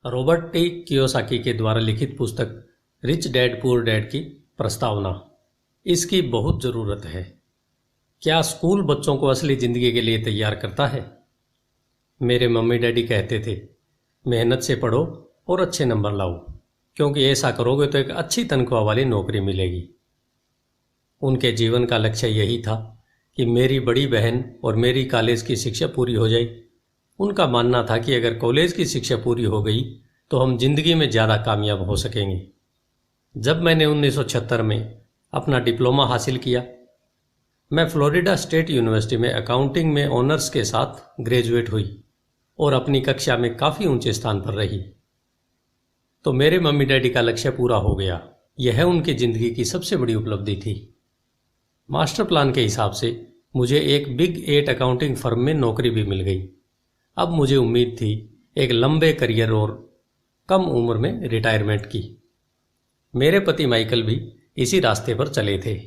Robert T Kiyosaki के द्वारा लिखित पुस्तक रिच डैड पुअर डैड की प्रस्तावना। इसकी बहुत ज़रूरत है। क्या स्कूल बच्चों को असली ज़िंदगी के लिए तैयार करता है? मेरे मम्मी डैडी कहते थे, मेहनत से पढ़ो और अच्छे नंबर लाओ, क्योंकि ऐसा करोगे तो एक अच्छी तनख्वाह वाली नौकरी मिलेगी। उनके जीवन का लक्ष्य यही था कि मेरी बड़ी बहन और मेरी कॉलेज की शिक्षा पूरी हो जाए। उनका मानना था कि अगर कॉलेज की शिक्षा पूरी हो गई तो हम जिंदगी में ज़्यादा कामयाब हो सकेंगे। जब मैंने 1976 में अपना डिप्लोमा हासिल किया, मैं फ्लोरिडा स्टेट यूनिवर्सिटी में अकाउंटिंग में ऑनर्स के साथ ग्रेजुएट हुई और अपनी कक्षा में काफ़ी ऊंचे स्थान पर रही। तो मेरे मम्मी डैडी का लक्ष्य पूरा हो गया। यह उनकी ज़िंदगी की सबसे बड़ी उपलब्धि थी। मास्टर प्लान के हिसाब से मुझे एक बिग 8 अकाउंटिंग फर्म में नौकरी भी मिल गई। अब मुझे उम्मीद थी एक लंबे करियर और कम उम्र में रिटायरमेंट की। मेरे पति माइकल भी इसी रास्ते पर चले थे।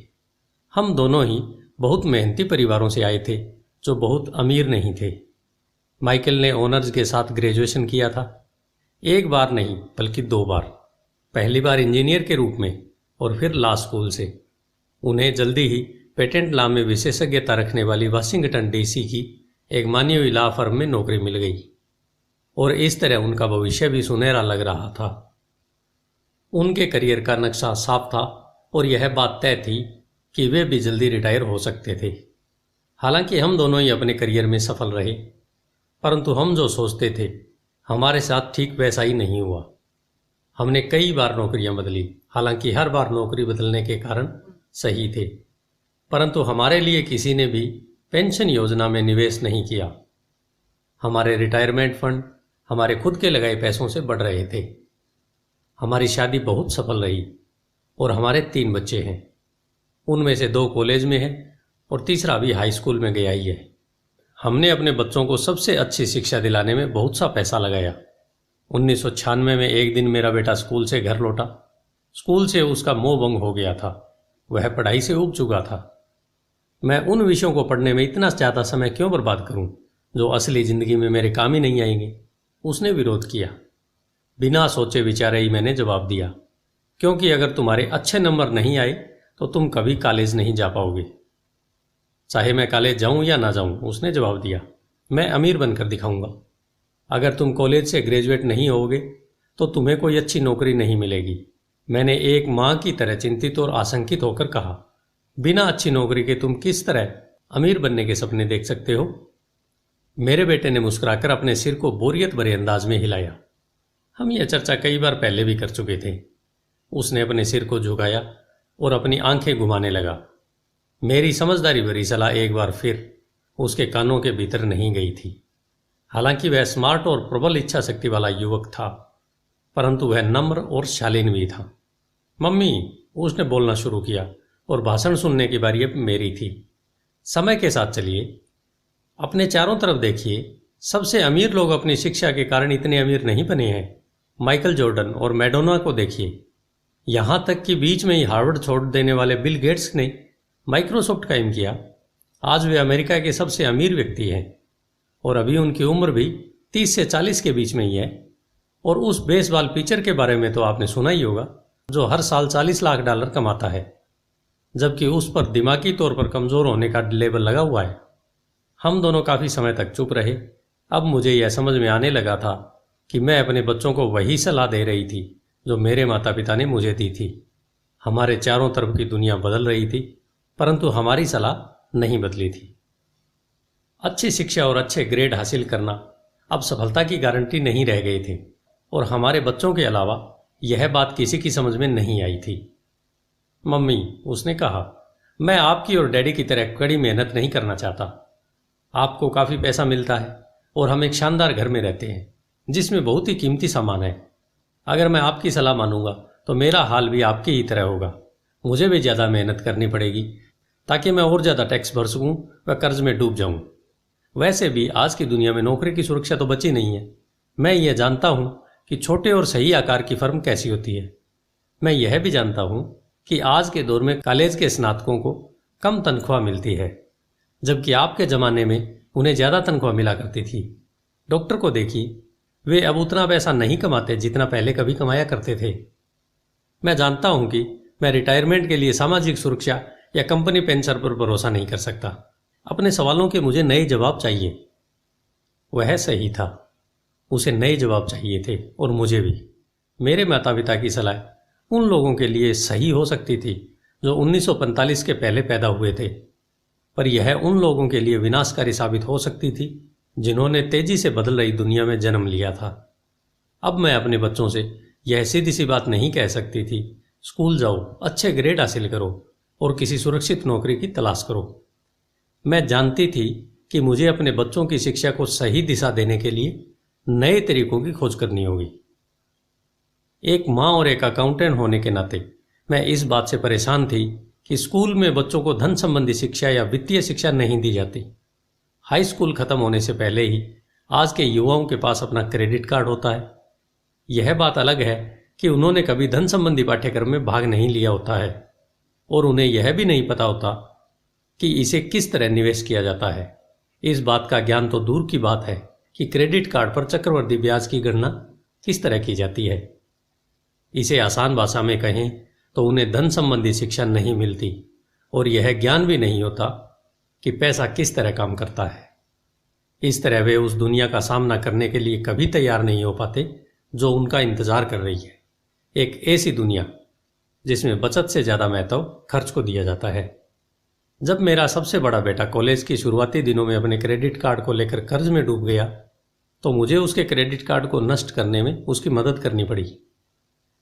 हम दोनों ही बहुत मेहनती परिवारों से आए थे जो बहुत अमीर नहीं थे। माइकल ने ऑनर्स के साथ ग्रेजुएशन किया था, एक बार नहीं बल्कि 2 बार। पहली बार इंजीनियर के रूप में और फिर लॉ स्कूल से। उन्हें जल्दी ही पेटेंट लॉ में विशेषज्ञता रखने वाली वाशिंगटन डीसी की एक मानी हुई लॉ फर्म में नौकरी मिल गई और इस तरह उनका भविष्य भी सुनहरा लग रहा था। उनके करियर का नक्शा साफ था और यह बात तय थी कि वे भी जल्दी रिटायर हो सकते थे। हालांकि हम दोनों ही अपने करियर में सफल रहे, परंतु हम जो सोचते थे हमारे साथ ठीक वैसा ही नहीं हुआ। हमने कई बार नौकरियां बदली, हालांकि हर बार नौकरी बदलने के कारण सही थे, परंतु हमारे लिए किसी ने भी पेंशन योजना में निवेश नहीं किया। हमारे रिटायरमेंट फंड हमारे खुद के लगाए पैसों से बढ़ रहे थे। हमारी शादी बहुत सफल रही और हमारे 3 बच्चे हैं। उनमें से 2 कॉलेज में हैं और तीसरा भी हाई स्कूल में गया ही है। हमने अपने बच्चों को सबसे अच्छी शिक्षा दिलाने में बहुत सा पैसा लगाया। 1996 में एक दिन मेरा बेटा स्कूल से घर लौटा। स्कूल से उसका मोह भंग हो गया था। वह पढ़ाई से ऊब चुका था। मैं उन विषयों को पढ़ने में इतना ज़्यादा समय क्यों बर्बाद करूं जो असली ज़िंदगी में मेरे काम ही नहीं आएंगे। उसने विरोध किया। बिना सोचे विचारे ही मैंने जवाब दिया, क्योंकि अगर तुम्हारे अच्छे नंबर नहीं आए तो तुम कभी कॉलेज नहीं जा पाओगे। चाहे मैं कॉलेज जाऊं या ना जाऊं, उसने जवाब दिया, मैं अमीर बनकर दिखाऊंगा। अगर तुम कॉलेज से ग्रेजुएट नहीं होगे तो तुम्हें कोई अच्छी नौकरी नहीं मिलेगी। मैंने एक माँ की तरह चिंतित और आशंकित होकर कहा, बिना अच्छी नौकरी के तुम किस तरह अमीर बनने के सपने देख सकते हो? मेरे बेटे ने मुस्कुराकर अपने सिर को बोरियत भरे अंदाज में हिलाया। हम यह चर्चा कई बार पहले भी कर चुके थे। उसने अपने सिर को झुकाया और अपनी आंखें घुमाने लगा। मेरी समझदारी भरी सलाह एक बार फिर उसके कानों के भीतर नहीं गई थी। हालांकि वह स्मार्ट और प्रबल इच्छा शक्ति वाला युवक था, परंतु वह नम्र और शालीन भी था। मम्मी, उसने बोलना शुरू किया और भाषण सुनने की बारी अब मेरी थी। समय के साथ चलिए, अपने चारों तरफ देखिए। सबसे अमीर लोग अपनी शिक्षा के कारण इतने अमीर नहीं बने हैं। माइकल जॉर्डन और मैडोना को देखिए। यहाँ तक कि बीच में ही हार्वर्ड छोड़ देने वाले बिल गेट्स ने माइक्रोसॉफ्ट कायम किया। आज वे अमेरिका के सबसे अमीर व्यक्ति हैं और अभी उनकी उम्र भी 30 से 40 के बीच में ही है। और उस बेसबॉल पिचर के बारे में तो आपने सुना ही होगा, जो हर साल $40 लाख कमाता है, जबकि उस पर दिमागी तौर पर कमज़ोर होने का लेबल लगा हुआ है। हम दोनों काफ़ी समय तक चुप रहे। अब मुझे यह समझ में आने लगा था कि मैं अपने बच्चों को वही सलाह दे रही थी जो मेरे माता पिता ने मुझे दी थी। हमारे चारों तरफ की दुनिया बदल रही थी, परंतु हमारी सलाह नहीं बदली थी। अच्छी शिक्षा और अच्छे ग्रेड हासिल करना अब सफलता की गारंटी नहीं रह गए थे और हमारे बच्चों के अलावा यह बात किसी की समझ में नहीं आई थी। मम्मी, उसने कहा, मैं आपकी और डैडी की तरह कड़ी मेहनत नहीं करना चाहता। आपको काफ़ी पैसा मिलता है और हम एक शानदार घर में रहते हैं जिसमें बहुत ही कीमती सामान है। अगर मैं आपकी सलाह मानूंगा तो मेरा हाल भी आपकी ही तरह होगा। मुझे भी ज़्यादा मेहनत करनी पड़ेगी ताकि मैं और ज़्यादा टैक्स भर सकूं व कर्ज में डूब जाऊं। वैसे भी आज की दुनिया में नौकरी की सुरक्षा तो बची नहीं है। मैं ये जानता हूं कि छोटे और सही आकार की फर्म कैसी होती है। मैं यह भी जानता हूं कि आज के दौर में कॉलेज के स्नातकों को कम तनख्वाह मिलती है, जबकि आपके ज़माने में उन्हें ज़्यादा तनख्वाह मिला करती थी। डॉक्टर को देखिए, वे अब उतना पैसा नहीं कमाते जितना पहले कभी कमाया करते थे। मैं जानता हूं कि मैं रिटायरमेंट के लिए सामाजिक सुरक्षा या कंपनी पेंशन पर भरोसा नहीं कर सकता। अपने सवालों के मुझे नए जवाब चाहिए। वह सही था, उसे नए जवाब चाहिए थे और मुझे भी। मेरे माता पिता की सलाह उन लोगों के लिए सही हो सकती थी जो 1945 के पहले पैदा हुए थे, पर यह उन लोगों के लिए विनाशकारी साबित हो सकती थी जिन्होंने तेजी से बदल रही दुनिया में जन्म लिया था। अब मैं अपने बच्चों से यह सीधी सी बात नहीं कह सकती थी, स्कूल जाओ, अच्छे ग्रेड हासिल करो और किसी सुरक्षित नौकरी की तलाश करो। मैं जानती थी कि मुझे अपने बच्चों की शिक्षा को सही दिशा देने के लिए नए तरीकों की खोज करनी होगी। एक माँ और एक अकाउंटेंट होने के नाते मैं इस बात से परेशान थी कि स्कूल में बच्चों को धन संबंधी शिक्षा या वित्तीय शिक्षा नहीं दी जाती। हाई स्कूल खत्म होने से पहले ही आज के युवाओं के पास अपना क्रेडिट कार्ड होता है। यह बात अलग है कि उन्होंने कभी धन संबंधी पाठ्यक्रम में भाग नहीं लिया होता है और उन्हें यह भी नहीं पता होता कि इसे किस तरह निवेश किया जाता है। इस बात का ज्ञान तो दूर की बात है कि क्रेडिट कार्ड पर चक्रवृद्धि ब्याज की गणना किस तरह की जाती है। इसे आसान भाषा में कहें तो उन्हें धन संबंधी शिक्षा नहीं मिलती और यह ज्ञान भी नहीं होता कि पैसा किस तरह काम करता है। इस तरह वे उस दुनिया का सामना करने के लिए कभी तैयार नहीं हो पाते जो उनका इंतजार कर रही है। एक ऐसी दुनिया जिसमें बचत से ज़्यादा महत्व खर्च को दिया जाता है। जब मेरा सबसे बड़ा बेटा कॉलेज की शुरुआती दिनों में अपने क्रेडिट कार्ड को लेकर कर्ज में डूब गया तो मुझे उसके क्रेडिट कार्ड को नष्ट करने में उसकी मदद करनी पड़ी।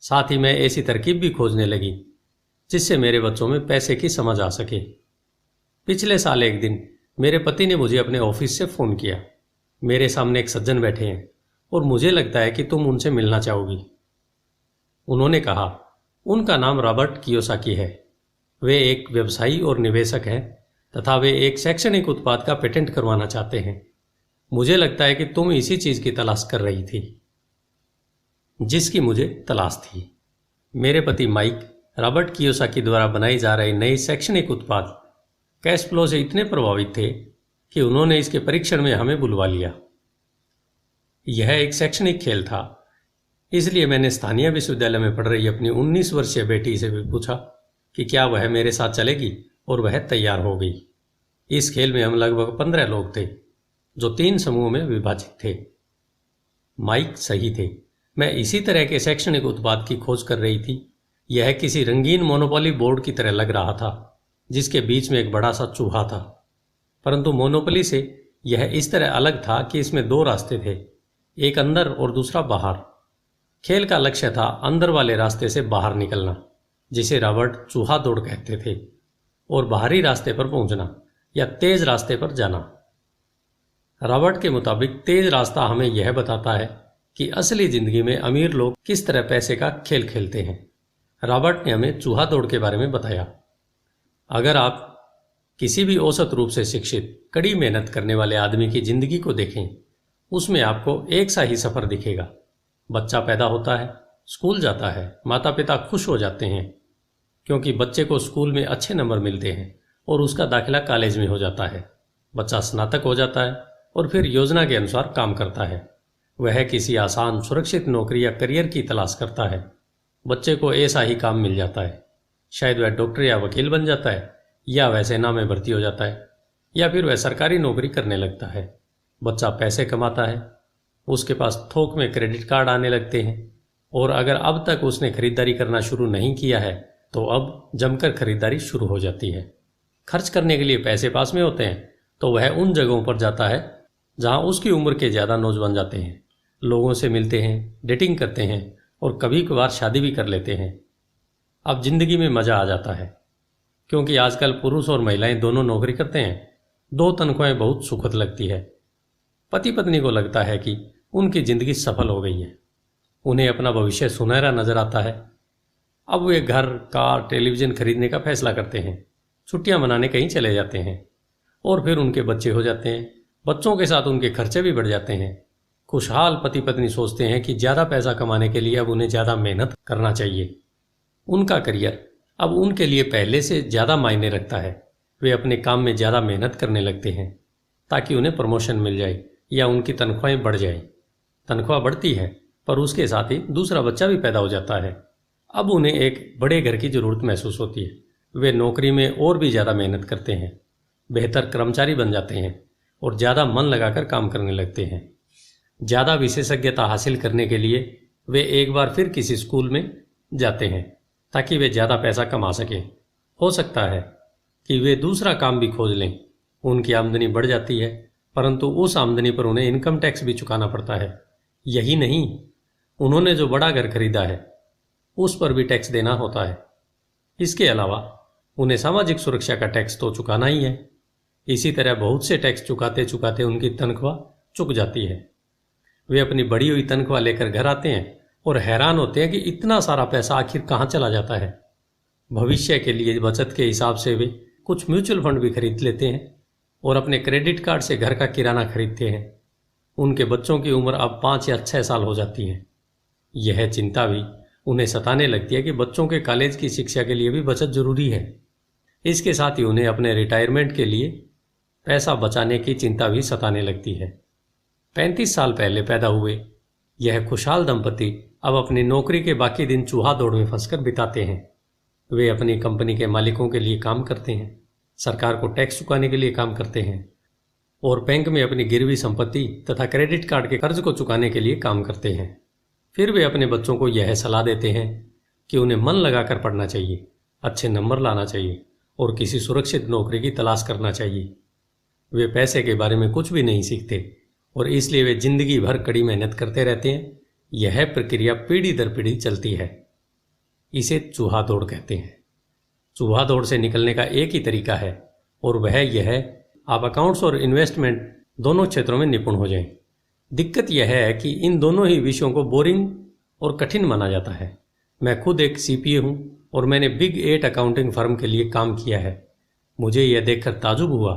साथ ही मैं ऐसी तरकीब भी खोजने लगी जिससे मेरे बच्चों में पैसे की समझ आ सके। पिछले साल एक दिन मेरे पति ने मुझे अपने ऑफिस से फ़ोन किया। मेरे सामने एक सज्जन बैठे हैं और मुझे लगता है कि तुम उनसे मिलना चाहोगी। उन्होंने कहा। उनका नाम रॉबर्ट कियोसाकी है। वे एक व्यवसायी और निवेशक हैं तथा वे एक शैक्षणिक उत्पाद का पेटेंट करवाना चाहते हैं। मुझे लगता है कि तुम इसी चीज़ की तलाश कर रही थी जिसकी मुझे तलाश थी। मेरे पति माइक रॉबर्ट कियोसाकी द्वारा बनाई जा रहे नए शैक्षणिक उत्पाद कैश फ्लो से इतने प्रभावित थे कि उन्होंने इसके परीक्षण में हमें बुलवा लिया। यह एक शैक्षणिक खेल था, इसलिए मैंने स्थानीय विश्वविद्यालय में पढ़ रही अपनी 19 वर्षीय बेटी से भी पूछा कि क्या वह मेरे साथ चलेगी और वह तैयार हो गई। इस खेल में हम लगभग 15 लोग थे जो 3 समूह में विभाजित थे। माइक सही थे, मैं इसी तरह के शैक्षणिक उत्पाद की खोज कर रही थी। यह किसी रंगीन मोनोपोली बोर्ड की तरह लग रहा था जिसके बीच में एक बड़ा सा चूहा था, परंतु मोनोपोली से यह इस तरह अलग था कि इसमें 2 रास्ते थे, एक अंदर और दूसरा बाहर। खेल का लक्ष्य था अंदर वाले रास्ते से बाहर निकलना, जिसे रॉबर्ट चूहा दौड़ कहते थे, और बाहरी रास्ते पर पहुंचना या तेज रास्ते पर जाना। रॉबर्ट के मुताबिक तेज रास्ता हमें यह बताता है कि असली जिंदगी में अमीर लोग किस तरह पैसे का खेल खेलते हैं। रॉबर्ट ने हमें चूहा दौड़ के बारे में बताया। अगर आप किसी भी औसत रूप से शिक्षित कड़ी मेहनत करने वाले आदमी की जिंदगी को देखें, उसमें आपको एक सा ही सफर दिखेगा। बच्चा पैदा होता है, स्कूल जाता है, माता पिता खुश हो जाते हैं क्योंकि बच्चे को स्कूल में अच्छे नंबर मिलते हैं और उसका दाखिला कॉलेज में हो जाता है। बच्चा स्नातक हो जाता है और फिर योजना के अनुसार काम करता है। वह किसी आसान सुरक्षित नौकरी या करियर की तलाश करता है। बच्चे को ऐसा ही काम मिल जाता है। शायद वह डॉक्टर या वकील बन जाता है, या वह सेना में भर्ती हो जाता है, या फिर वह सरकारी नौकरी करने लगता है। बच्चा पैसे कमाता है, उसके पास थोक में क्रेडिट कार्ड आने लगते हैं, और अगर अब तक उसने खरीदारी करना शुरू नहीं किया है तो अब जमकर खरीदारी शुरू हो जाती है। खर्च करने के लिए पैसे पास में होते हैं तो वह उन जगहों पर जाता है जहां उसकी उम्र के ज़्यादा नौजवान जाते हैं, लोगों से मिलते हैं, डेटिंग करते हैं और कभी कभार शादी भी कर लेते हैं। अब जिंदगी में मज़ा आ जाता है क्योंकि आजकल पुरुष और महिलाएं दोनों नौकरी करते हैं। 2 तनख्वाहें बहुत सुखद लगती है। पति पत्नी को लगता है कि उनकी जिंदगी सफल हो गई है। उन्हें अपना भविष्य सुनहरा नजर आता है। अब वे घर, कार, टेलीविज़न खरीदने का फैसला करते हैं, छुट्टियां मनाने कहीं चले जाते हैं, और फिर उनके बच्चे हो जाते हैं। बच्चों के साथ उनके खर्चे भी बढ़ जाते हैं। खुशहाल पति पत्नी सोचते हैं कि ज़्यादा पैसा कमाने के लिए अब उन्हें ज़्यादा मेहनत करना चाहिए। उनका करियर अब उनके लिए पहले से ज़्यादा मायने रखता है। वे अपने काम में ज़्यादा मेहनत करने लगते हैं ताकि उन्हें प्रमोशन मिल जाए या उनकी तनख्वाहें बढ़ जाएं। तनख्वाह बढ़ती है, पर उसके साथ ही दूसरा बच्चा भी पैदा हो जाता है। अब उन्हें एक बड़े घर की ज़रूरत महसूस होती है। वे नौकरी में और भी ज़्यादा मेहनत करते हैं, बेहतर कर्मचारी बन जाते हैं और ज़्यादा मन लगाकर काम करने लगते हैं। ज़्यादा विशेषज्ञता हासिल करने के लिए वे एक बार फिर किसी स्कूल में जाते हैं ताकि वे ज़्यादा पैसा कमा सकें। हो सकता है कि वे दूसरा काम भी खोज लें। उनकी आमदनी बढ़ जाती है, परंतु उस आमदनी पर उन्हें इनकम टैक्स भी चुकाना पड़ता है। यही नहीं, उन्होंने जो बड़ा घर खरीदा है उस पर भी टैक्स देना होता है। इसके अलावा उन्हें सामाजिक सुरक्षा का टैक्स तो चुकाना ही है। इसी तरह बहुत से टैक्स चुकाते चुकाते उनकी तनख्वाह चुक जाती है। वे अपनी बढ़ी हुई तनख्वाह लेकर घर आते हैं और हैरान होते हैं कि इतना सारा पैसा आखिर कहाँ चला जाता है। भविष्य के लिए बचत के हिसाब से वे कुछ म्यूचुअल फंड भी खरीद लेते हैं और अपने क्रेडिट कार्ड से घर का किराना खरीदते हैं। उनके बच्चों की उम्र अब 5 या 6 साल हो जाती है। यह चिंता भी उन्हें सताने लगती है कि बच्चों के कॉलेज की शिक्षा के लिए भी बचत जरूरी है। इसके साथ ही उन्हें अपने रिटायरमेंट के लिए पैसा बचाने की चिंता भी सताने लगती है। 35 साल पहले पैदा हुए यह खुशहाल दंपति अब अपनी नौकरी के बाकी दिन चूहा दौड़ में फंसकर बिताते हैं। वे अपनी कंपनी के मालिकों के लिए काम करते हैं, सरकार को टैक्स चुकाने के लिए काम करते हैं और बैंक में अपनी गिरवी संपत्ति तथा क्रेडिट कार्ड के कर्ज को चुकाने के लिए काम करते हैं। फिर वे अपने बच्चों को यह सलाह देते हैं कि उन्हें मन लगाकर पढ़ना चाहिए, अच्छे नंबर लाना चाहिए और किसी सुरक्षित नौकरी की तलाश करना चाहिए। वे पैसे के बारे में कुछ भी नहीं सीखते और इसलिए वे जिंदगी भर कड़ी मेहनत करते रहते हैं। यह प्रक्रिया पीढ़ी दर पीढ़ी चलती है। इसे चूहा दौड़ कहते हैं। चूहा दौड़ से निकलने का एक ही तरीका है और वह यह है, आप अकाउंट्स और इन्वेस्टमेंट दोनों क्षेत्रों में निपुण हो जाएं। दिक्कत यह है कि इन दोनों ही विषयों को बोरिंग और कठिन माना जाता है। मैं खुद एक CPA हूँ और मैंने बिग 8 अकाउंटिंग फर्म के लिए काम किया है। मुझे यह देखकर ताजुब हुआ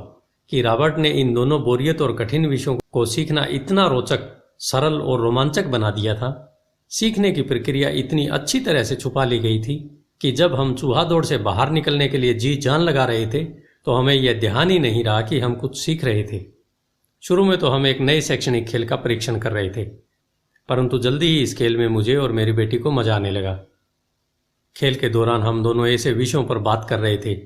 कि रॉबर्ट ने इन दोनों बोरियत और कठिन विषयों को सीखना इतना रोचक, सरल और रोमांचक बना दिया था। सीखने की प्रक्रिया इतनी अच्छी तरह से छुपा ली गई थी कि जब हम चूहा दौड़ से बाहर निकलने के लिए जी जान लगा रहे थे तो हमें यह ध्यान ही नहीं रहा कि हम कुछ सीख रहे थे। शुरू में तो हम एक नए शैक्षणिक खेल का परीक्षण कर रहे थे, परंतु जल्दी ही इस खेल में मुझे और मेरी बेटी को मजा आने लगा। खेल के दौरान हम दोनों ऐसे विषयों पर बात कर रहे थे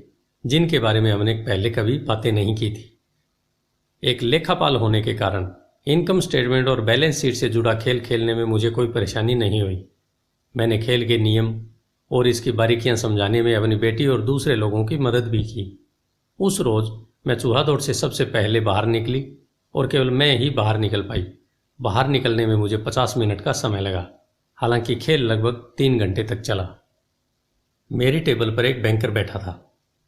जिनके बारे में हमने पहले कभी बातें नहीं की थी। एक लेखापाल होने के कारण इनकम स्टेटमेंट और बैलेंस शीट से जुड़ा खेल खेलने में मुझे कोई परेशानी नहीं हुई। मैंने खेल के नियम और इसकी बारीकियां समझाने में अपनी बेटी और दूसरे लोगों की मदद भी की। उस रोज मैं चूहा दौड़ से सबसे पहले बाहर निकली और केवल मैं ही बाहर निकल पाई। बाहर निकलने में मुझे 50 मिनट का समय लगा, हालांकि खेल लगभग 3 घंटे तक चला। मेरी टेबल पर एक बैंकर बैठा था,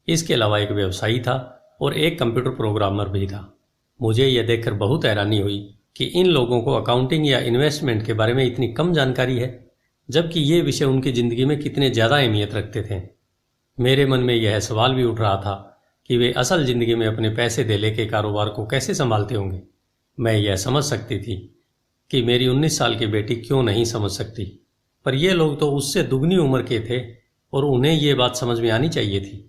इसके अलावा एक व्यवसायी था और एक कंप्यूटर प्रोग्रामर भी था। मुझे यह देखकर बहुत हैरानी हुई कि इन लोगों को अकाउंटिंग या इन्वेस्टमेंट के बारे में इतनी कम जानकारी है, जबकि ये विषय उनकी ज़िंदगी में कितने ज़्यादा अहमियत रखते थे। मेरे मन में यह सवाल भी उठ रहा था कि वे असल ज़िंदगी में अपने पैसे धेले के कारोबार को कैसे संभालते होंगे। मैं यह समझ सकती थी कि मेरी 19 साल की बेटी क्यों नहीं समझ सकती, पर ये लोग तो उससे दुगनी उम्र के थे और उन्हें ये बात समझ में आनी चाहिए थी।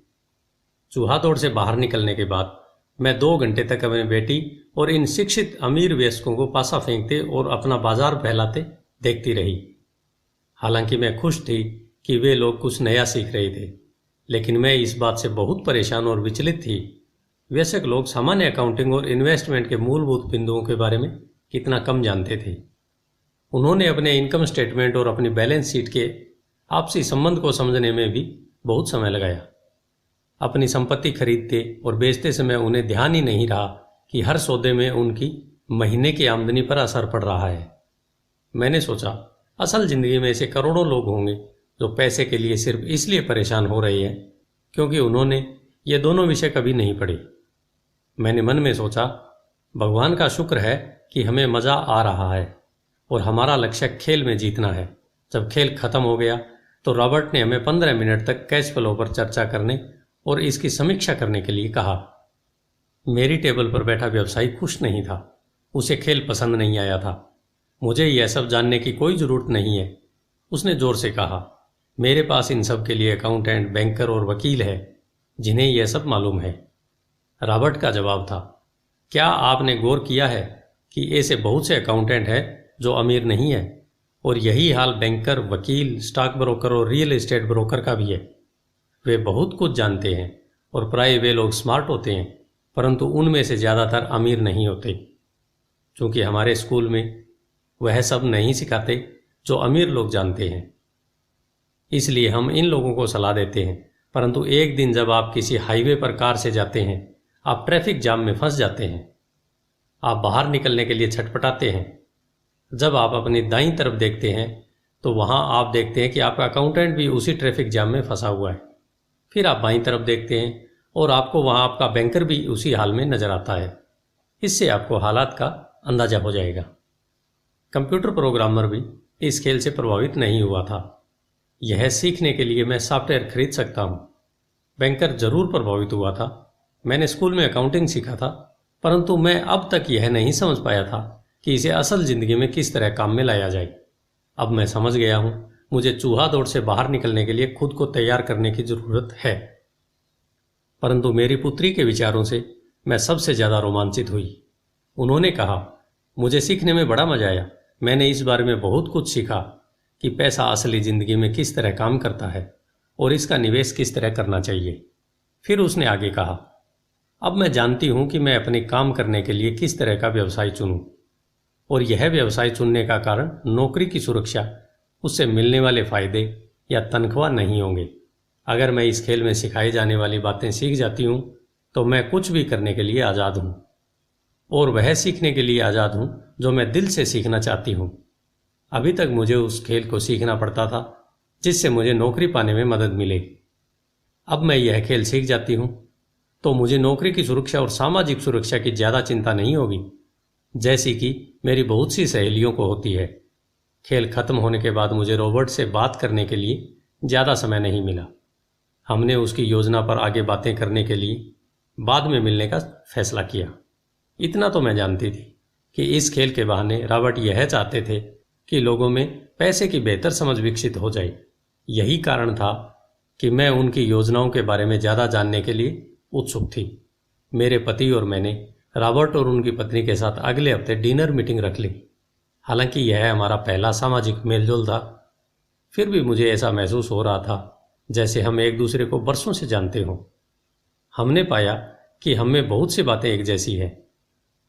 चूहा दौड़ से बाहर निकलने के बाद मैं 2 घंटे तक अपनी बेटी और इन शिक्षित अमीर वयस्कों को पासा फेंकते और अपना बाजार फैलाते देखती रही। हालांकि मैं खुश थी कि वे लोग कुछ नया सीख रहे थे, लेकिन मैं इस बात से बहुत परेशान और विचलित थी। वयस्क लोग सामान्य अकाउंटिंग और इन्वेस्टमेंट के मूलभूत बिंदुओं के बारे में कितना कम जानते थे। उन्होंने अपने इनकम स्टेटमेंट और अपनी बैलेंस शीट के आपसी संबंध को समझने में भी बहुत समय लगाया। अपनी संपत्ति खरीदते और बेचते समय उन्हें ध्यान ही नहीं रहा कि हर सौदे में उनकी महीने की आमदनी पर असर पड़ रहा है। मैंने सोचा, असल जिंदगी में ऐसे करोड़ों लोग होंगे जो पैसे के लिए सिर्फ इसलिए परेशान हो रहे हैं क्योंकि उन्होंने ये दोनों विषय कभी नहीं पढ़े। मैंने मन में सोचा, भगवान का शुक्र है कि हमें मज़ा आ रहा है और हमारा लक्ष्य खेल में जीतना है। जब खेल खत्म हो गया तो रॉबर्ट ने हमें 15 मिनट तक कैश फ्लो पर चर्चा करने और इसकी समीक्षा करने के लिए कहा। मेरी टेबल पर बैठा व्यवसायी खुश नहीं था, उसे खेल पसंद नहीं आया था। मुझे यह सब जानने की कोई ज़रूरत नहीं है, उसने ज़ोर से कहा। मेरे पास इन सब के लिए अकाउंटेंट, बैंकर और वकील है जिन्हें यह सब मालूम है। रॉबर्ट का जवाब था, क्या आपने गौर किया है कि ऐसे बहुत से अकाउंटेंट हैं जो अमीर नहीं है, और यही हाल बैंकर, वकील, स्टॉक ब्रोकर और रियल एस्टेट ब्रोकर का भी है। वे बहुत कुछ जानते हैं और प्राय वे लोग स्मार्ट होते हैं, परंतु उनमें से ज़्यादातर अमीर नहीं होते। क्योंकि हमारे स्कूल में वह सब नहीं सिखाते जो अमीर लोग जानते हैं, इसलिए हम इन लोगों को सलाह देते हैं। परंतु एक दिन जब आप किसी हाईवे पर कार से जाते हैं, आप ट्रैफिक जाम में फंस जाते हैं, आप बाहर निकलने के लिए छटपटाते हैं। जब आप अपनी दाईं तरफ देखते हैं तो वहां आप देखते हैं कि आपका अकाउंटेंट भी उसी ट्रैफिक जाम में फंसा हुआ है। फिर आप बाईं तरफ देखते हैं और आपको वहां आपका बैंकर भी उसी हाल में नजर आता है। इससे आपको हालात का अंदाजा हो जाएगा। कंप्यूटर प्रोग्रामर भी इस खेल से प्रभावित नहीं हुआ था। यह सीखने के लिए मैं सॉफ्टवेयर खरीद सकता हूँ। बैंकर जरूर प्रभावित हुआ था। मैंने स्कूल में अकाउंटिंग सीखा था, परंतु मैं अब तक यह नहीं समझ पाया था कि इसे असल जिंदगी में किस तरह काम में लाया जाए। अब मैं समझ गया हूँ, मुझे चूहा दौड़ से बाहर निकलने के लिए खुद को तैयार करने की जरूरत है। परंतु मेरी पुत्री के विचारों से मैं सबसे ज्यादा रोमांचित हुई। उन्होंने कहा, मुझे सीखने में बड़ा मजा आया। मैंने इस बारे में बहुत कुछ सीखा कि पैसा असली जिंदगी में किस तरह काम करता है और इसका निवेश किस तरह करना चाहिए। फिर उसने आगे कहा, अब मैं जानती हूं कि मैं अपने काम करने के लिए किस तरह का व्यवसाय चुनूं, और यह व्यवसाय चुनने का कारण नौकरी की सुरक्षा, उससे मिलने वाले फायदे या तनख्वाह नहीं होंगे। अगर मैं इस खेल में सिखाई जाने वाली बातें सीख जाती हूं तो मैं कुछ भी करने के लिए आज़ाद हूं, और वह सीखने के लिए आज़ाद हूं जो मैं दिल से सीखना चाहती हूं। अभी तक मुझे उस खेल को सीखना पड़ता था जिससे मुझे नौकरी पाने में मदद मिले। अब मैं यह खेल सीख जाती हूं तो मुझे नौकरी की सुरक्षा और सामाजिक सुरक्षा की ज़्यादा चिंता नहीं होगी, जैसी कि मेरी बहुत सी सहेलियों को होती है। खेल खत्म होने के बाद मुझे रॉबर्ट से बात करने के लिए ज़्यादा समय नहीं मिला। हमने उसकी योजना पर आगे बातें करने के लिए बाद में मिलने का फैसला किया। इतना तो मैं जानती थी कि इस खेल के बहाने रॉबर्ट यह चाहते थे कि लोगों में पैसे की बेहतर समझ विकसित हो जाए। यही कारण था कि मैं उनकी योजनाओं के बारे में ज़्यादा जानने के लिए उत्सुक थी। मेरे पति और मैंने रॉबर्ट और उनकी पत्नी के साथ अगले हफ्ते डिनर मीटिंग रख ली। हालांकि यह हमारा पहला सामाजिक मेलजोल था, फिर भी मुझे ऐसा महसूस हो रहा था जैसे हम एक दूसरे को बरसों से जानते हों। हमने पाया कि हम में बहुत सी बातें एक जैसी हैं।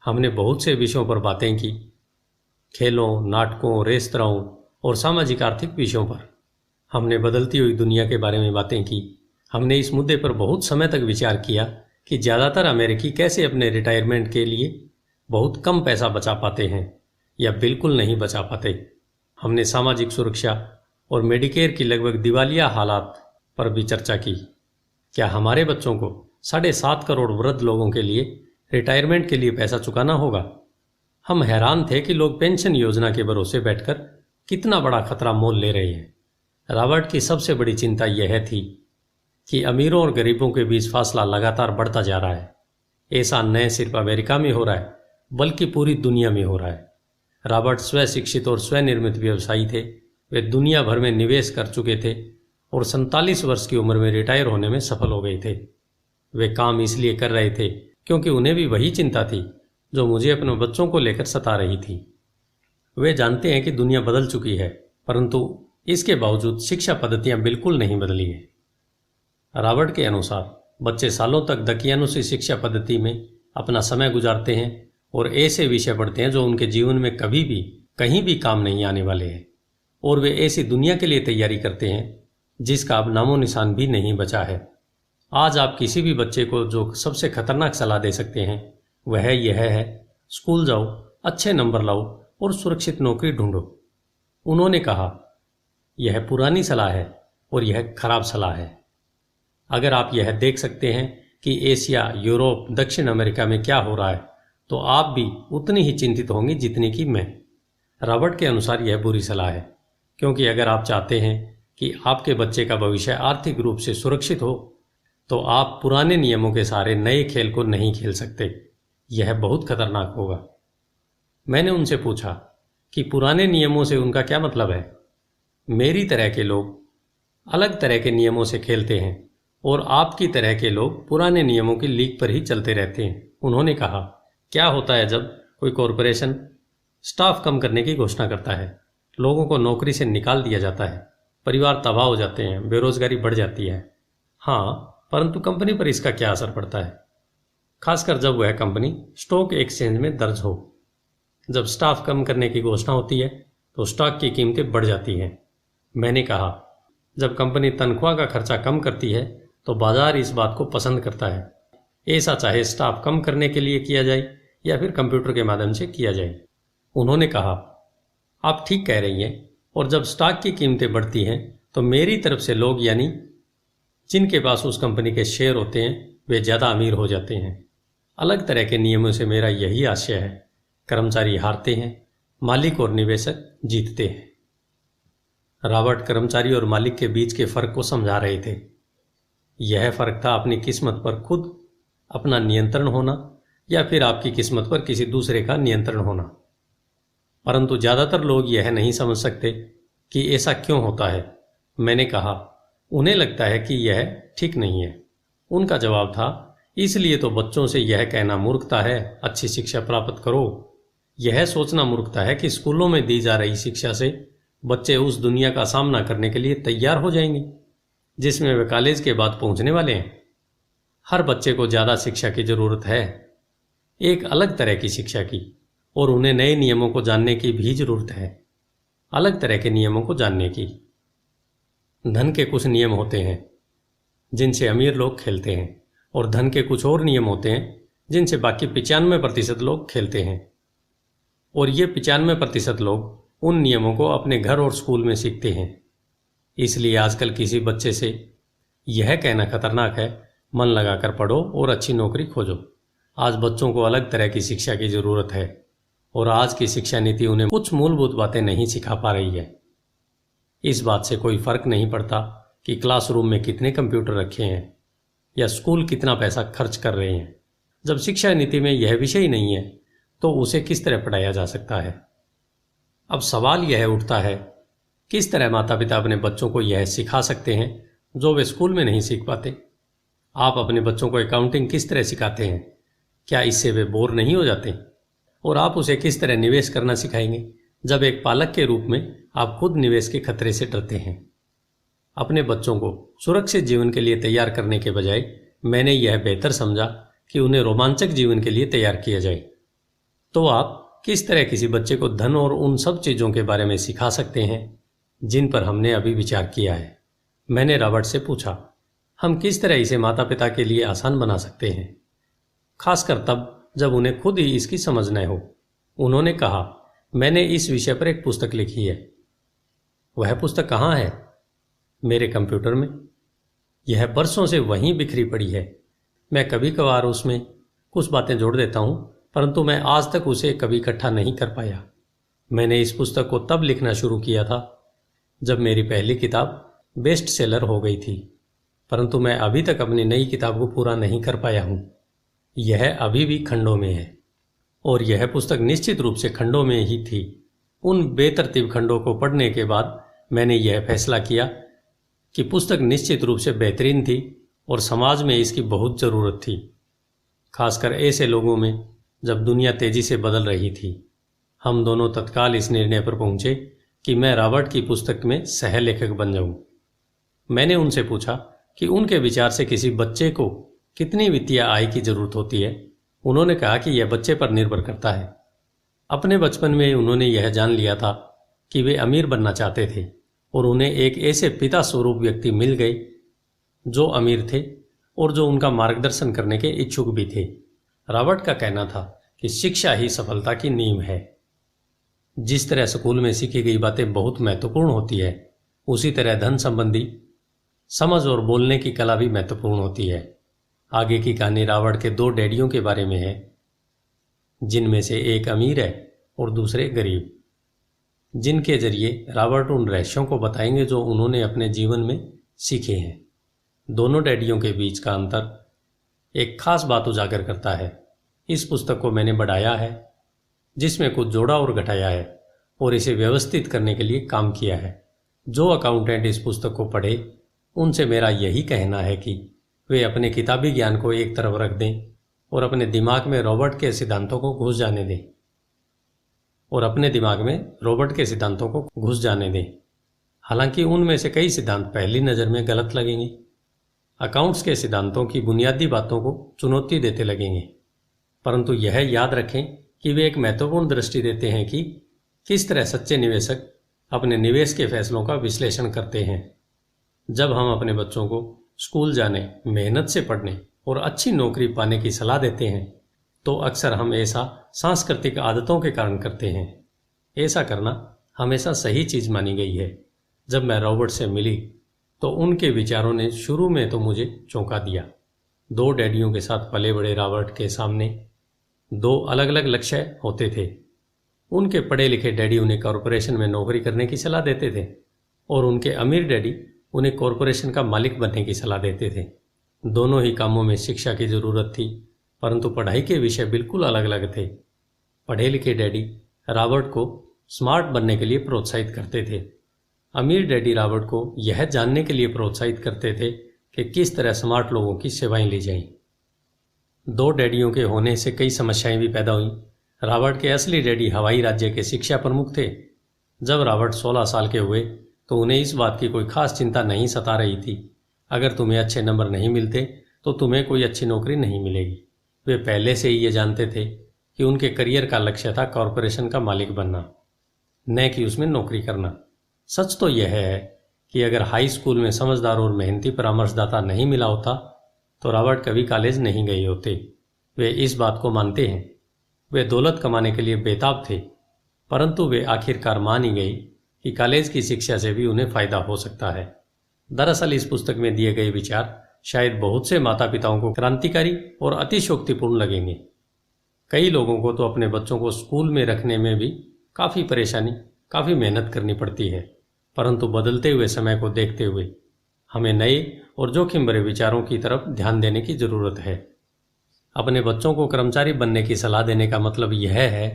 हमने बहुत से विषयों पर बातें की, खेलों, नाटकों, रेस्तराओं और सामाजिक आर्थिक विषयों पर। हमने बदलती हुई दुनिया के बारे में बातें की। हमने इस मुद्दे पर बहुत समय तक विचार किया कि ज़्यादातर अमेरिकी कैसे अपने रिटायरमेंट के लिए बहुत कम पैसा बचा पाते हैं या बिल्कुल नहीं बचा पाते। हमने सामाजिक सुरक्षा और मेडिकेयर की लगभग दिवालिया हालात पर भी चर्चा की। क्या हमारे बच्चों को 7.5 करोड़ वृद्ध लोगों के लिए रिटायरमेंट के लिए पैसा चुकाना होगा? हम हैरान थे कि लोग पेंशन योजना के भरोसे बैठकर कितना बड़ा खतरा मोल ले रहे हैं। रॉबर्ट की सबसे बड़ी चिंता यह थी कि अमीरों और गरीबों के बीच फासला लगातार बढ़ता जा रहा है। ऐसा न सिर्फ अमेरिका में हो रहा है बल्कि पूरी दुनिया में हो रहा है। रॉबर्ट स्वशिक्षित और स्वनिर्मित व्यवसायी थे। वे दुनिया भर में निवेश कर चुके थे और 47 वर्ष की उम्र में रिटायर होने में सफल हो गए थे। वे काम इसलिए कर रहे थे क्योंकि उन्हें भी वही चिंता थी जो मुझे अपने बच्चों को लेकर सता रही थी। वे जानते हैं कि दुनिया बदल चुकी है, परंतु इसके बावजूद शिक्षा पद्धतियां बिल्कुल नहीं बदली हैं। रॉबर्ट के अनुसार बच्चे सालों तक दकियानुसी शिक्षा पद्धति में अपना समय गुजारते हैं और ऐसे विषय पढ़ते हैं जो उनके जीवन में कभी भी कहीं भी काम नहीं आने वाले हैं, और वे ऐसी दुनिया के लिए तैयारी करते हैं जिसका अब नामो निशान भी नहीं बचा है। आज आप किसी भी बच्चे को जो सबसे खतरनाक सलाह दे सकते हैं वह यह है, स्कूल जाओ, अच्छे नंबर लाओ और सुरक्षित नौकरी ढूंढो। उन्होंने कहा, यह पुरानी सलाह है और यह खराब सलाह है। अगर आप यह देख सकते हैं कि एशिया, यूरोप, दक्षिण अमेरिका में क्या हो रहा है तो आप भी उतनी ही चिंतित होंगे जितनी कि मैं। रॉबर्ट के अनुसार यह बुरी सलाह है, क्योंकि अगर आप चाहते हैं कि आपके बच्चे का भविष्य आर्थिक रूप से सुरक्षित हो तो आप पुराने नियमों के सहारे नए खेल को नहीं खेल सकते। यह बहुत खतरनाक होगा। मैंने उनसे पूछा कि पुराने नियमों से उनका क्या मतलब है। मेरी तरह के लोग अलग तरह के नियमों से खेलते हैं और आपकी तरह के लोग पुराने नियमों की लीक पर ही चलते रहते हैं। उन्होंने कहा, क्या होता है जब कोई कॉरपोरेशन स्टाफ कम करने की घोषणा करता है, लोगों को नौकरी से निकाल दिया जाता है, परिवार तबाह हो जाते हैं, बेरोजगारी बढ़ जाती है। हाँ, परंतु कंपनी पर इसका क्या असर पड़ता है, खासकर जब वह कंपनी स्टॉक एक्सचेंज में दर्ज हो। जब स्टाफ कम करने की घोषणा होती है तो स्टॉक की कीमतें बढ़ जाती हैं। मैंने कहा, जब कंपनी तनख्वाह का खर्चा कम करती है तो बाजार इस बात को पसंद करता है, ऐसा चाहे स्टाफ कम करने के लिए किया जाए या फिर कंप्यूटर के माध्यम से किया जाए। उन्होंने कहा, आप ठीक कह रही हैं, और जब स्टॉक की कीमतें बढ़ती हैं तो मेरी तरफ से लोग, यानी जिनके पास उस कंपनी के शेयर होते हैं, वे ज़्यादा अमीर हो जाते हैं। अलग तरह के नियमों से मेरा यही आशय है, कर्मचारी हारते हैं, मालिक और निवेशक जीतते हैं। रॉबर्ट कर्मचारी और मालिक के बीच के फर्क को समझा रहे थे। यह फर्क था अपनी किस्मत पर खुद अपना नियंत्रण होना या फिर आपकी किस्मत पर किसी दूसरे का नियंत्रण होना। परंतु ज़्यादातर लोग यह नहीं समझ सकते कि ऐसा क्यों होता है। मैंने कहा, उन्हें लगता है कि यह ठीक नहीं है। उनका जवाब था, इसलिए तो बच्चों से यह कहना मूर्खता है, अच्छी शिक्षा प्राप्त करो। यह सोचना मूर्खता है कि स्कूलों में दी जा रही शिक्षा से बच्चे उस दुनिया का सामना करने के लिए तैयार हो जाएंगे जिसमें वे कॉलेज के बाद पहुंचने वाले हैं। हर बच्चे को ज़्यादा शिक्षा की ज़रूरत है, एक अलग तरह की शिक्षा की, और उन्हें नए नियमों को जानने की भी ज़रूरत है, अलग तरह के नियमों को जानने की। धन के कुछ नियम होते हैं जिनसे अमीर लोग खेलते हैं, और धन के कुछ और नियम होते हैं जिनसे बाकी 95% लोग खेलते हैं। और ये 95% लोग उन नियमों को अपने घर और स्कूल में सीखते हैं। इसलिए आजकल किसी बच्चे से यह कहना खतरनाक है, मन लगाकर पढ़ो और अच्छी नौकरी खोजो। आज बच्चों को अलग तरह की शिक्षा की ज़रूरत है, और आज की शिक्षा नीति उन्हें कुछ मूलभूत बातें नहीं सिखा पा रही है। इस बात से कोई फर्क नहीं पड़ता कि क्लासरूम में कितने कंप्यूटर रखे हैं या स्कूल कितना पैसा खर्च कर रहे हैं। जब शिक्षा नीति में यह विषय ही नहीं है तो उसे किस तरह पढ़ाया जा सकता है। अब सवाल यह उठता है, किस तरह माता पिता अपने बच्चों को यह सिखा सकते हैं जो वे स्कूल में नहीं सीख पाते। आप अपने बच्चों को अकाउंटिंग किस तरह सिखाते हैं, क्या इससे वे बोर नहीं हो जाते? और आप उसे किस तरह निवेश करना सिखाएंगे जब एक पालक के रूप में आप खुद निवेश के खतरे से डरते हैं। अपने बच्चों को सुरक्षित जीवन के लिए तैयार करने के बजाय मैंने यह बेहतर समझा कि उन्हें रोमांचक जीवन के लिए तैयार किया जाए। तो आप किस तरह किसी बच्चे को धन और उन सब चीज़ों के बारे में सिखा सकते हैं जिन पर हमने अभी विचार किया है? मैंने रॉबर्ट से पूछा, हम किस तरह इसे माता पिता के लिए आसान बना सकते हैं, खासकर तब जब उन्हें खुद ही इसकी समझ न हो। उन्होंने कहा, मैंने इस विषय पर एक पुस्तक लिखी है। वह पुस्तक कहाँ है? मेरे कंप्यूटर में। यह बरसों से वहीं बिखरी पड़ी है। मैं कभी कभार उसमें कुछ बातें जोड़ देता हूँ, परंतु मैं आज तक उसे कभी इकट्ठा नहीं कर पाया। मैंने इस पुस्तक को तब लिखना शुरू किया था जब मेरी पहली किताब बेस्ट सेलर हो गई थी, परंतु मैं अभी तक अपनी नई किताब को पूरा नहीं कर पाया हूँ। यह अभी भी खंडों में है, और यह पुस्तक निश्चित रूप से खंडों में ही थी। उन बेतरतीब खंडों को पढ़ने के बाद मैंने यह फैसला किया कि पुस्तक निश्चित रूप से बेहतरीन थी और समाज में इसकी बहुत ज़रूरत थी, खासकर ऐसे लोगों में जब दुनिया तेजी से बदल रही थी। हम दोनों तत्काल इस निर्णय पर पहुंचे कि मैं रॉबर्ट की पुस्तक में सह लेखक बन जाऊं। मैंने उनसे पूछा कि उनके विचार से किसी बच्चे को कितनी वित्तीय आय की जरूरत होती है। उन्होंने कहा कि यह बच्चे पर निर्भर करता है। अपने बचपन में उन्होंने यह जान लिया था कि वे अमीर बनना चाहते थे, और उन्हें एक ऐसे पिता स्वरूप व्यक्ति मिल गए जो अमीर थे और जो उनका मार्गदर्शन करने के इच्छुक भी थे। रॉबर्ट का कहना था कि शिक्षा ही सफलता की नींव है। जिस तरह स्कूल में सीखी गई बातें बहुत महत्वपूर्ण होती है, उसी तरह धन संबंधी समझ और बोलने की कला भी महत्वपूर्ण होती है। आगे की कहानी रॉबर्ट के 2 डैडियों के बारे में है, जिनमें से एक अमीर है और दूसरे गरीब, जिनके जरिए रॉबर्ट उन रहस्यों को बताएंगे जो उन्होंने अपने जीवन में सीखे हैं। दोनों डैडियों के बीच का अंतर एक खास बात उजागर करता है। इस पुस्तक को मैंने बढ़ाया है, जिसमें कुछ जोड़ा और घटाया है, और इसे व्यवस्थित करने के लिए काम किया है। जो अकाउंटेंट इस पुस्तक को पढ़े, उनसे मेरा यही कहना है कि वे अपने किताबी ज्ञान को एक तरफ रख दें और अपने दिमाग में रॉबर्ट के सिद्धांतों को घुस जाने दें। और अपने दिमाग में रॉबर्ट के सिद्धांतों को घुस जाने दें। हालांकि उनमें से कई सिद्धांत पहली नज़र में गलत लगेंगे। अकाउंट्स के सिद्धांतों की बुनियादी बातों को चुनौती देते लगेंगे, परंतु यह याद रखें कि वे एक महत्वपूर्ण दृष्टि देते हैं कि किस तरह सच्चे निवेशक अपने निवेश के फैसलों का विश्लेषण करते हैं। जब हम अपने बच्चों को स्कूल जाने, मेहनत से पढ़ने और अच्छी नौकरी पाने की सलाह देते हैं तो अक्सर हम ऐसा सांस्कृतिक आदतों के कारण करते हैं। ऐसा करना हमेशा सही चीज़ मानी गई है। जब मैं रॉबर्ट से मिली तो उनके विचारों ने शुरू में तो मुझे चौंका दिया। दो डैडियों के साथ पले बड़े रॉबर्ट के सामने दो अलग अलग लक्ष्य होते थे। उनके पढ़े लिखे डैडी उन्हें कॉरपोरेशन में नौकरी करने की सलाह देते थे और उनके अमीर डैडी उन्हें कॉरपोरेशन का मालिक बनने की सलाह देते थे। दोनों ही कामों में शिक्षा की ज़रूरत थी, परंतु पढ़ाई के विषय बिल्कुल अलग अलग थे। पढ़े लिखे डैडी रॉबर्ट को स्मार्ट बनने के लिए प्रोत्साहित करते थे। अमीर डैडी रॉबर्ट को यह जानने के लिए प्रोत्साहित करते थे कि किस तरह स्मार्ट लोगों की सेवाएं ली जाएं। दो डैडियों के होने से कई समस्याएं भी पैदा हुईं। रॉबर्ट के असली डैडी हवाई राज्य के शिक्षा प्रमुख थे। जब रॉबर्ट 16 साल के हुए तो उन्हें इस बात की कोई खास चिंता नहीं सता रही थी। अगर तुम्हें अच्छे नंबर नहीं मिलते तो तुम्हें कोई अच्छी नौकरी नहीं मिलेगी। वे पहले से ही ये जानते थे कि उनके करियर का लक्ष्य था कॉरपोरेशन का मालिक बनना, न कि उसमें नौकरी करना। सच तो यह है कि अगर हाई स्कूल में समझदार और मेहनती परामर्शदाता नहीं मिला होता तो रॉबर्ट कभी कॉलेज नहीं गए होते। वे इस बात को मानते हैं। वे दौलत कमाने के लिए बेताब थे, परंतु वे आखिरकार मान ही गए कि कॉलेज की शिक्षा से भी उन्हें फायदा हो सकता है। दरअसल इस पुस्तक में दिए गए विचार शायद बहुत से माता पिताओं को क्रांतिकारी और अतिशयोक्तिपूर्ण लगेंगे। कई लोगों को तो अपने बच्चों को स्कूल में रखने में भी काफ़ी मेहनत करनी पड़ती है, परंतु बदलते हुए समय को देखते हुए हमें नए और जोखिम भरे विचारों की तरफ ध्यान देने की ज़रूरत है। अपने बच्चों को कर्मचारी बनने की सलाह देने का मतलब यह है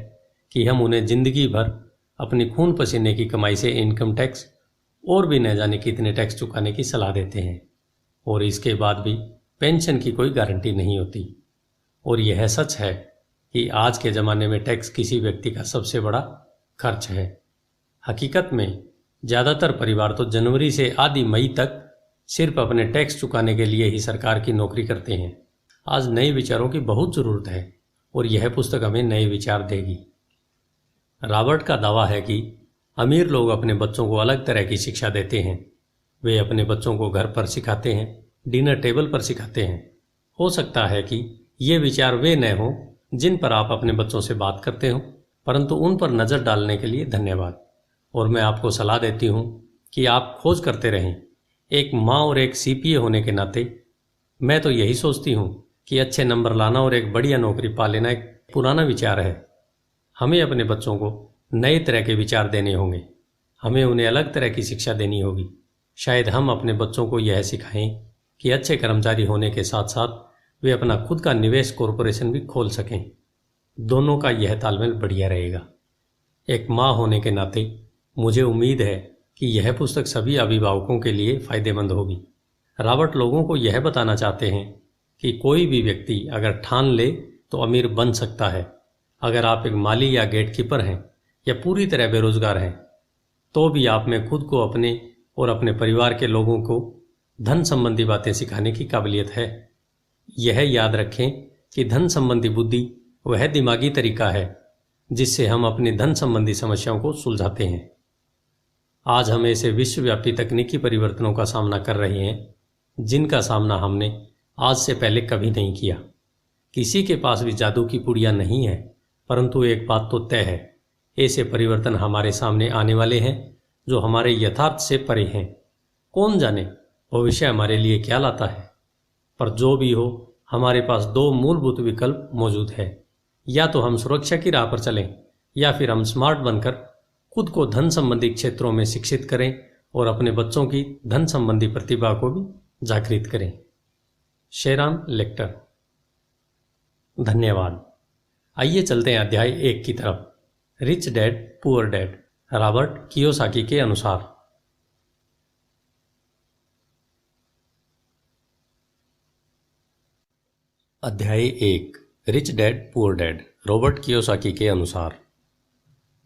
कि हम उन्हें जिंदगी भर अपनी खून पसीने की कमाई से इनकम टैक्स और भी न जाने कितने टैक्स चुकाने की सलाह देते हैं, और इसके बाद भी पेंशन की कोई गारंटी नहीं होती। और यह सच है कि आज के ज़माने में टैक्स किसी व्यक्ति का सबसे बड़ा खर्च है। हकीकत में ज़्यादातर परिवार तो जनवरी से आधी मई तक सिर्फ अपने टैक्स चुकाने के लिए ही सरकार की नौकरी करते हैं। आज नए विचारों की बहुत ज़रूरत है और यह पुस्तक हमें नए विचार देगी। रॉबर्ट का दावा है कि अमीर लोग अपने बच्चों को अलग तरह की शिक्षा देते हैं। वे अपने बच्चों को घर पर सिखाते हैं, डिनर टेबल पर सिखाते हैं। हो सकता है कि ये विचार वे न हों जिन पर आप अपने बच्चों से बात करते हो, परंतु उन पर नज़र डालने के लिए धन्यवाद। और मैं आपको सलाह देती हूँ कि आप खोज करते रहें। एक माँ और एक सीपीए होने के नाते मैं तो यही सोचती हूँ कि अच्छे नंबर लाना और एक बढ़िया नौकरी पा लेना एक पुराना विचार है। हमें अपने बच्चों को नए तरह के विचार देने होंगे। हमें उन्हें अलग तरह की शिक्षा देनी होगी। शायद हम अपने बच्चों को यह सिखाएं कि अच्छे कर्मचारी होने के साथ साथ वे अपना खुद का निवेश कॉरपोरेशन भी खोल सकें। दोनों का यह तालमेल बढ़िया रहेगा। एक माँ होने के नाते मुझे उम्मीद है कि यह पुस्तक सभी अभिभावकों के लिए फ़ायदेमंद होगी। रॉबर्ट लोगों को यह बताना चाहते हैं कि कोई भी व्यक्ति अगर ठान ले तो अमीर बन सकता है। अगर आप एक माली या गेटकीपर हैं या पूरी तरह बेरोजगार हैं तो भी आप में खुद को अपने और अपने परिवार के लोगों को धन संबंधी बातें सिखाने की काबिलियत है। यह याद रखें कि धन संबंधी बुद्धि वह दिमागी तरीका है जिससे हम अपनी धन संबंधी समस्याओं को सुलझाते हैं। आज हम ऐसे विश्वव्यापी तकनीकी परिवर्तनों का सामना कर रहे हैं जिनका सामना हमने आज से पहले कभी नहीं किया। किसी के पास भी जादू की पुड़िया नहीं है, परंतु एक बात तो तय है, ऐसे परिवर्तन हमारे सामने आने वाले हैं जो हमारे यथार्थ से परे हैं। कौन जाने भविष्य हमारे लिए क्या लाता है, पर जो भी हो हमारे पास दो मूलभूत विकल्प मौजूद है। या तो हम सुरक्षा की राह पर चलें या फिर हम स्मार्ट बनकर खुद को धन संबंधी क्षेत्रों में शिक्षित करें और अपने बच्चों की धन संबंधी प्रतिभा को भी जागृत करें। शेरान लेक्टर। धन्यवाद। आइए चलते हैं अध्याय 1 की तरफ। Rich dad poor dad, Robert Kiyosaki के अनुसार। अध्याय 1, rich dad poor dad, Robert Kiyosaki के अनुसार।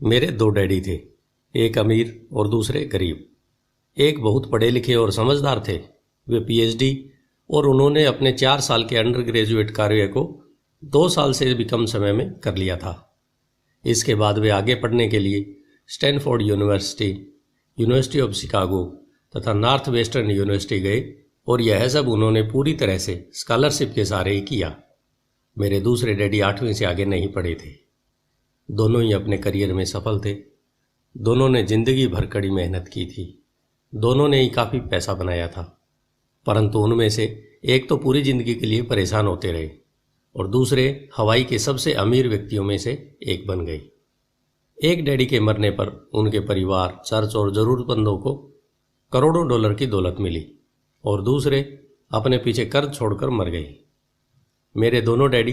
मेरे दो डैडी थे, एक अमीर और दूसरे गरीब। एक बहुत पढ़े लिखे और समझदार थे, वे पीएचडी और उन्होंने अपने 4 साल के अंडर ग्रेजुएट कार्य को 2 साल से भी कम समय में कर लिया था। इसके बाद वे आगे पढ़ने के लिए Stanford university, university of Chicago तथा नॉर्थ वेस्टर्न यूनिवर्सिटी गए और यह सब उन्होंने पूरी तरह से स्कॉलरशिप के सहारे ही किया। मेरे दूसरे डैडी 8वीं से आगे नहीं पढ़े थे। दोनों ही अपने करियर में सफल थे। दोनों ने जिंदगी भर कड़ी मेहनत की थी। दोनों ने ही काफ़ी पैसा बनाया था, परंतु उनमें से एक तो पूरी जिंदगी के लिए परेशान होते रहे और दूसरे हवाई के सबसे अमीर व्यक्तियों में से एक बन गए। एक डैडी के मरने पर उनके परिवार, चर्च और ज़रूरतमंदों को करोड़ों डॉलर की दौलत मिली और दूसरे अपने पीछे कर्ज छोड़कर मर गए। मेरे दोनों डैडी